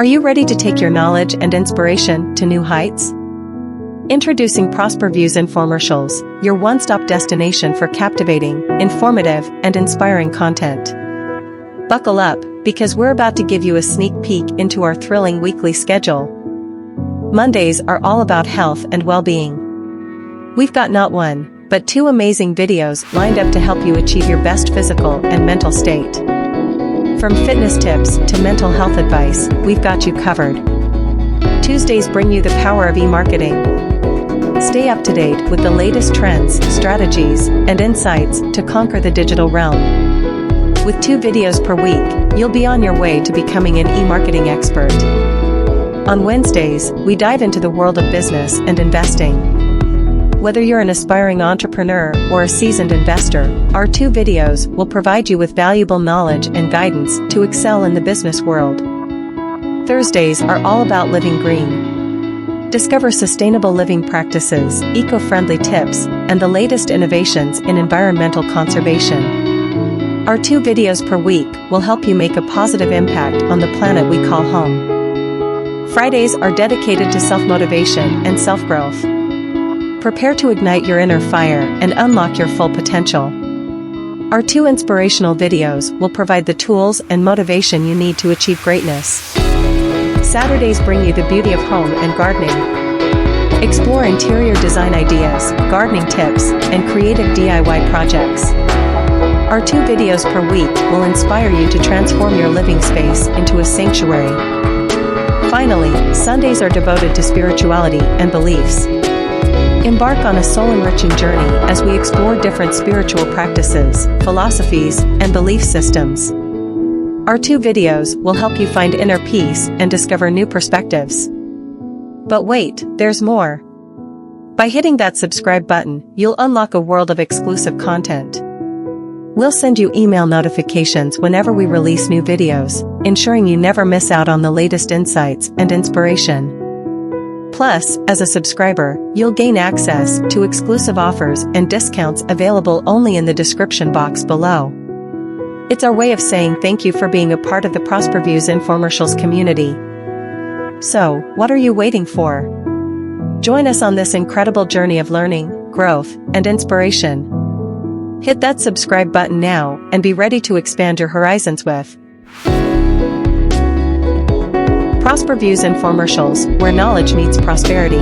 Are you ready to take your knowledge and inspiration to new heights? Introducing Prosper Views Infomercials, your one-stop destination for captivating, informative, and inspiring content. Buckle up, because we're about to give you a sneak peek into our thrilling weekly schedule. Mondays are all about health and well-being. We've got not one, but two amazing videos lined up to help you achieve your best physical and mental state. From fitness tips to mental health advice, we've got you covered. Tuesdays bring you the power of e-marketing. Stay up to date with the latest trends, strategies, and insights to conquer the digital realm. With 2 videos per week, you'll be on your way to becoming an e-marketing expert. On Wednesdays, we dive into the world of business and investing. Whether you're an aspiring entrepreneur or a seasoned investor, our 2 videos will provide you with valuable knowledge and guidance to excel in the business world. Thursdays are all about living green. Discover sustainable living practices, eco-friendly tips, and the latest innovations in environmental conservation. Our 2 videos per week will help you make a positive impact on the planet we call home. Fridays are dedicated to self-motivation and self-growth. Prepare to ignite your inner fire and unlock your full potential. Our 2 inspirational videos will provide the tools and motivation you need to achieve greatness. Saturdays bring you the beauty of home and gardening. Explore interior design ideas, gardening tips, and creative DIY projects. Our 2 videos per week will inspire you to transform your living space into a sanctuary. Finally, Sundays are devoted to spirituality and beliefs. Embark on a soul-enriching journey as we explore different spiritual practices, philosophies, and belief systems. Our 2 videos will help you find inner peace and discover new perspectives. But wait, there's more. By hitting that subscribe button, you'll unlock a world of exclusive content. We'll send you email notifications whenever we release new videos, ensuring you never miss out on the latest insights and inspiration. Plus, as a subscriber, you'll gain access to exclusive offers and discounts available only in the description box below. It's our way of saying thank you for being a part of the Prosper Views Infomercials community. So, what are you waiting for? Join us on this incredible journey of learning, growth, and inspiration. Hit that subscribe button now and be ready to expand your horizons with Prosper Views Infomercials, where knowledge meets prosperity.